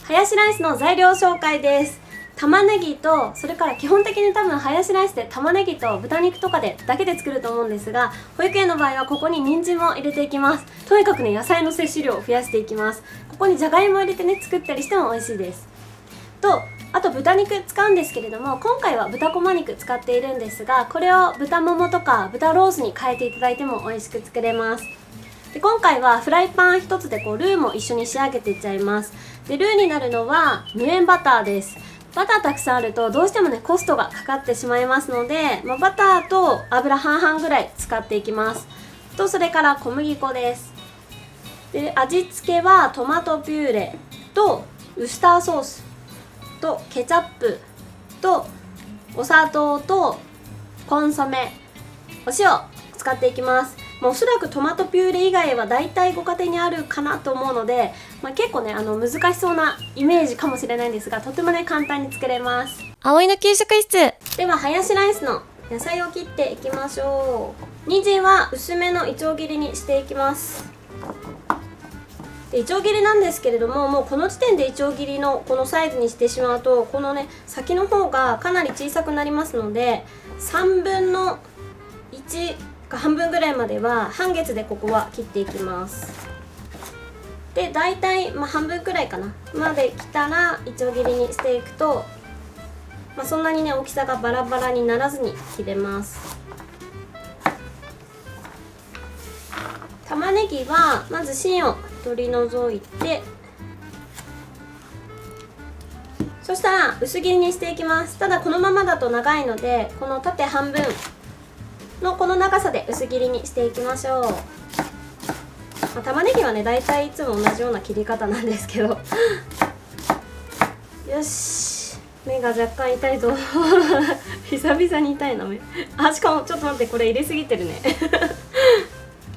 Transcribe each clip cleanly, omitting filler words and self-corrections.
ハヤシライスの材料紹介です。玉ねぎと、それから基本的に多分ハヤシライスで玉ねぎと豚肉とかでだけで作ると思うんですが、保育園の場合はここに人参も入れていきます。とにかくね、野菜の摂取量を増やしていきます。ここにじゃがいもを入れてね、作ったりしても美味しいです。と、あと豚肉使うんですけれども、今回は豚こま肉使っているんですが、これを豚ももとか豚ロースに変えていただいても美味しく作れます。で、今回はフライパン一つでルーも一緒に仕上げていっちゃいます。で、ルーになるのは無塩バターです。バターたくさんあるとどうしてもねコストがかかってしまいますので、バターと油半々ぐらい使っていきます。と、それから小麦粉です。で、味付けはトマトピューレとウスターソースとケチャップとお砂糖とコンソメ、お塩使っていきます。おそらくトマトピューレ以外は大体ご家庭にあるかなと思うので、結構ね難しそうなイメージかもしれないんですが、とてもね簡単に作れます。葵の給食室ではハヤシライスの野菜を切っていきましょう。人参は薄めのいちょう切りにしていきます。で、いちょう切りなんですけれども、もうこの時点でいちょう切りのこのサイズにしてしまうと、このね先の方がかなり小さくなりますので、3分の1か半分ぐらいまでは半月でここは切っていきます。で、大体半分くらいかなまで切ったらいちょう切りにしていくと、そんなにね大きさがバラバラにならずに切れます。玉ねぎはまず芯を取り除いて、そしたら薄切りにしていきます。ただこのままだと長いので、この縦半分のこの長さで薄切りにしていきましょう。玉ねぎはねだいたいいつも同じような切り方なんですけどよし、目が若干痛いぞ久々に痛いな目。しかもちょっと待って、これ入れすぎてるね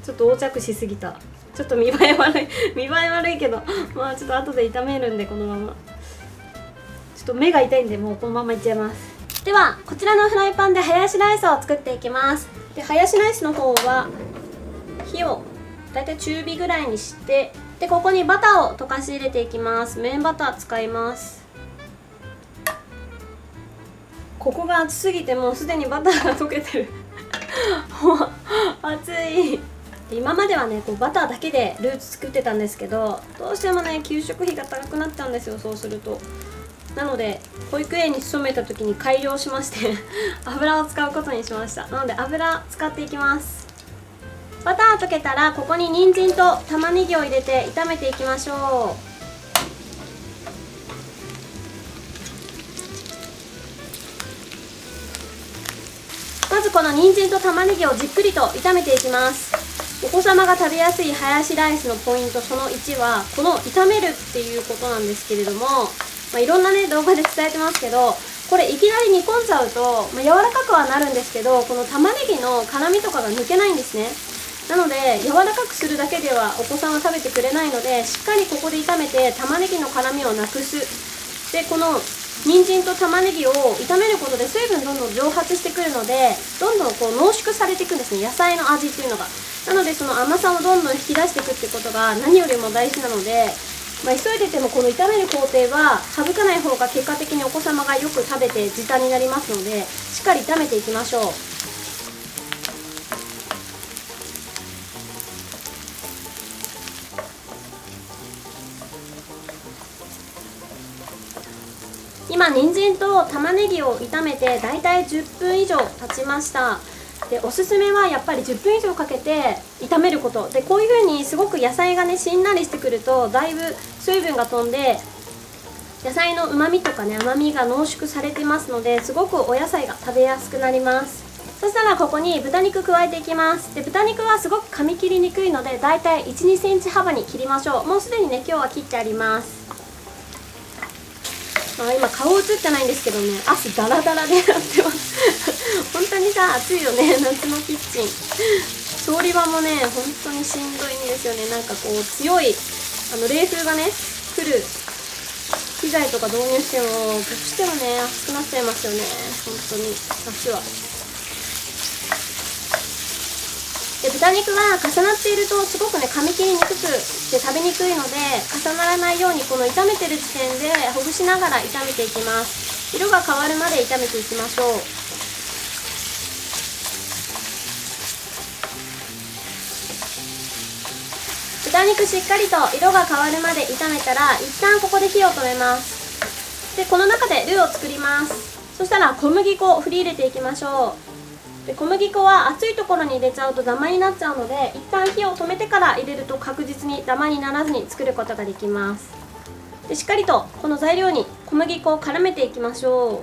ちょっと横着しすぎた。ちょっと見栄え悪い見栄え悪いけど、ちょっと後で炒めるんで、このままちょっと目が痛いんで、もうこのままいっちゃいます。ではこちらのフライパンでハヤシライスを作っていきます。で、ハヤシライスの方は火をだいたい中火ぐらいにして、でここにバターを溶かし入れていきます。無塩バター使います。ここが熱すぎてもうすでにバターが溶けてるもう熱い。今まではねバターだけでルーツ作ってたんですけど、どうしてもね給食費が高くなっちゃうんですよ、そうすると。なので保育園に勤めた時に改良しまして油を使うことにしました。なので油使っていきます。バター溶けたらここに人参と玉ねぎを入れて炒めていきましょう。まずこの人参と玉ねぎをじっくりと炒めていきます。お子様が食べやすいハヤシライスのポイントその1はこの炒めるっていうことなんですけれども、いろんなね動画で伝えてますけど、これいきなり煮込んじゃうと、柔らかくはなるんですけど、この玉ねぎの辛みとかが抜けないんですね。なので柔らかくするだけではお子さんは食べてくれないので、しっかりここで炒めて玉ねぎの辛みをなくす。で、この人参と玉ねぎを炒めることで水分どんどん蒸発してくるので、どんどん濃縮されていくんですね、野菜の味っていうのが。なのでその甘さをどんどん引き出していくってことが何よりも大事なので、急いでてもこの炒める工程は省かない方が結果的にお子様がよく食べて時短になりますので、しっかり炒めていきましょう。今人参と玉ねぎを炒めてだいたい10分以上経ちました。で、おすすめはやっぱり10分以上かけて炒めることで、こういう風にすごく野菜がねしんなりしてくるとだいぶ水分が飛んで野菜の旨味とかね甘みが濃縮されてますので、すごくお野菜が食べやすくなります。そしたらここに豚肉加えていきます。で、豚肉はすごく噛み切りにくいのでだいたい 1,2 センチ幅に切りましょう。もうすでにね今日は切ってあります。今顔映ってないんですけどね、汗ダラダラでやってます本当にさ暑いよね、夏のキッチン。調理場もね本当にしんどいんですよね。なんか強い冷風がね来る機材とか導入してもどうしてもね熱くなっちゃいますよね、本当に夏は。で、豚肉は重なっているとすごくね噛み切りにくくて食べべにくいので重ならないようにこの炒めてる時点でほぐしながら炒めていきます。色が変わるまで炒めていきましょう。豚肉しっかりと色が変わるまで炒めたら一旦ここで火を止めます。でこの中でルーを作ります。そしたら小麦粉を振り入れていきましょう。で小麦粉は熱いところに入れちゃうとダマになっちゃうので、一旦火を止めてから入れると確実にダマにならずに作ることができます。でしっかりとこの材料に小麦粉を絡めていきましょ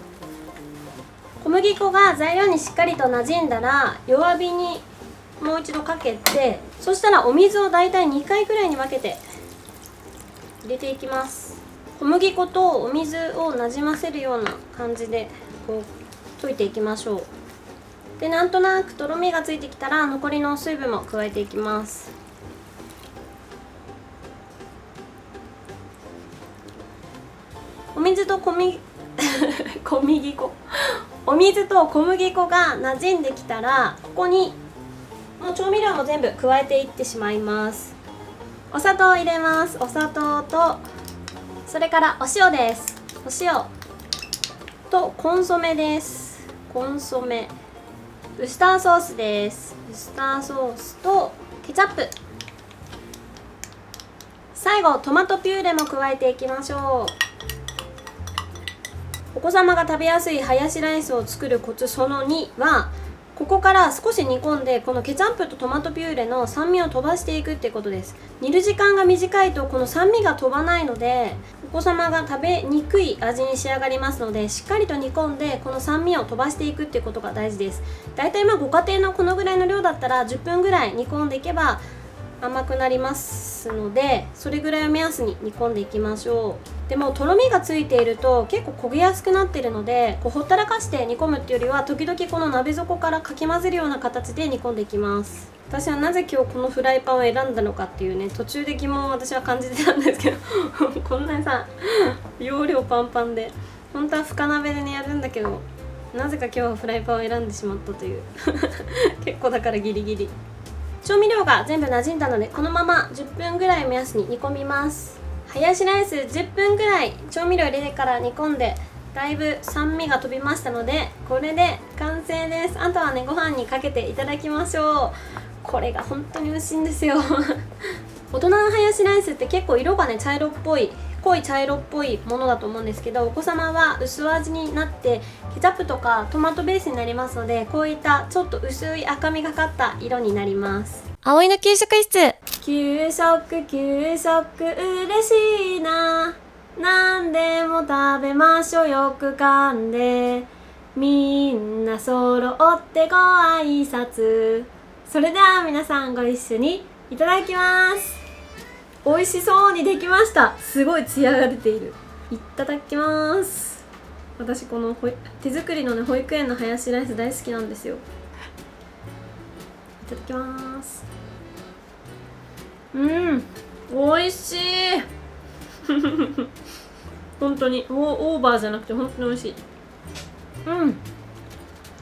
う。小麦粉が材料にしっかりと馴染んだら弱火にもう一度かけて、そしたらお水をだいたい2回くらいに分けて入れていきます。小麦粉とお水をなじませるような感じでこう溶いていきましょう。でなんとなくとろみがついてきたら残りの水分も加えていきます。お水と小麦粉お水と小麦粉が馴染んできたら、ここにもう調味料も全部加えていってしまいます。お砂糖を入れます。お砂糖とそれからお塩です。お塩とコンソメです。コンソメ、ウスターソースです。ウスターソースとケチャップ、最後トマトピューレも加えていきましょう。お子様が食べやすいハヤシライスを作るコツその2は、ここから少し煮込んでこのケチャップとトマトピューレの酸味を飛ばしていくってことです。煮る時間が短いとこの酸味が飛ばないのでお子様が食べにくい味に仕上がりますので、しっかりと煮込んでこの酸味を飛ばしていくってことが大事です。だいたいご家庭のこのぐらいの量だったら10分ぐらい煮込んでいけば甘くなりますので、それぐらいを目安に煮込んでいきましょう。でもとろみがついていると結構焦げやすくなっているので、ほったらかして煮込むっていうよりは時々この鍋底からかき混ぜるような形で煮込んでいきます。私はなぜ今日このフライパンを選んだのかっていうね、途中で疑問を私は感じてたんですけどこんなにさ容量パンパンで、本当は深鍋でねやるんだけど、なぜか今日はフライパンを選んでしまったという結構だからギリギリ。調味料が全部馴染んだのでこのまま10分ぐらい目安に煮込みます。ハヤシライス10分ぐらい調味料入れてから煮込んで、だいぶ酸味が飛びましたのでこれで完成です。あとはねご飯にかけていただきましょう。これが本当に美味しいんですよ大人のハヤシライスって結構色がね茶色っぽい、濃い茶色っぽいものだと思うんですけど、お子様は薄味になってケチャップとかトマトベースになりますので、こういったちょっと薄い赤みがかった色になります。葵の給食室。給食嬉しいな、なんでも食べましょうよく噛んで、みんな揃ってご挨拶。それでは皆さんご一緒にいただきます。美味しそうにできました。すごいツヤが出ている。いただきます。私この手作りのね保育園のハヤシライス大好きなんですよ。いただきます。美味しい本当にオーバーじゃなくて本当に美味しい。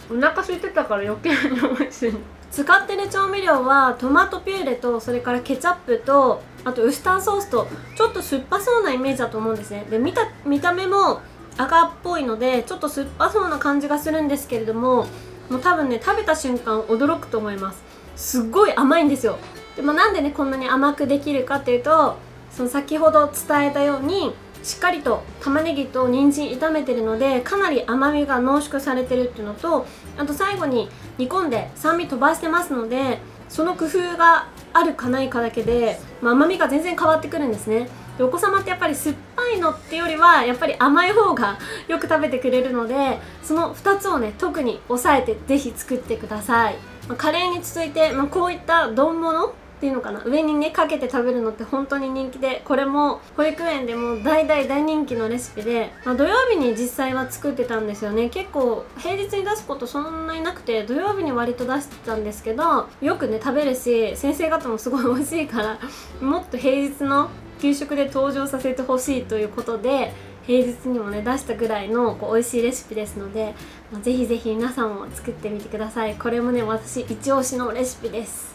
お腹空いてたから余計に美味しい。使ってる調味料はトマトピューレとそれからケチャップとあとウスターソースと、ちょっと酸っぱそうなイメージだと思うんですね。で見た目も赤っぽいのでちょっと酸っぱそうな感じがするんですけれども、もう多分ね食べた瞬間驚くと思います。すっごい甘いんですよ。でもなんでねこんなに甘くできるかっていうと、その先ほど伝えたようにしっかりと玉ねぎと人参炒めてるのでかなり甘みが濃縮されてるっていうのと、あと最後に煮込んで酸味飛ばしてますので、その工夫があるかないかだけで、甘みが全然変わってくるんですね。でお子様ってやっぱり酸っぱいのってよりはやっぱり甘い方がよく食べてくれるので、その2つをね特に抑えてぜひ作ってください。カレーに続いて、こういった丼物っていうのかな、上にねかけて食べるのって本当に人気で、これも保育園でも大人気のレシピで、土曜日に実際は作ってたんですよね。結構平日に出すことそんなになくて土曜日に割と出してたんですけど、よくね食べるし先生方もすごい美味しいからもっと平日の給食で登場させてほしいということで平日にもね出したぐらいの美味しいレシピですので、ぜひぜひ皆さんも作ってみてください。これもね私一押しのレシピです。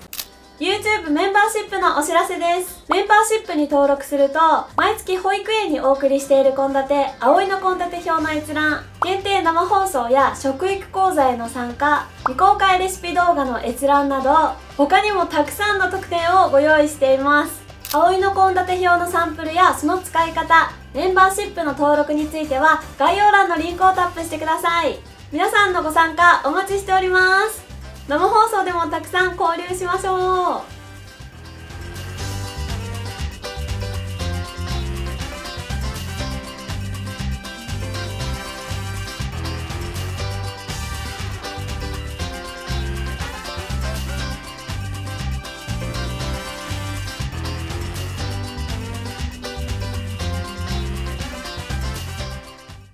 YouTube メンバーシップのお知らせです。メンバーシップに登録すると、毎月保育園にお送りしている献立、葵の献立表の閲覧、限定生放送や食育講座への参加、未公開レシピ動画の閲覧など、他にもたくさんの特典をご用意しています。葵の献立表のサンプルやその使い方、メンバーシップの登録については概要欄のリンクをタップしてください。皆さんのご参加お待ちしております。生放送でもたくさん交流しましょう。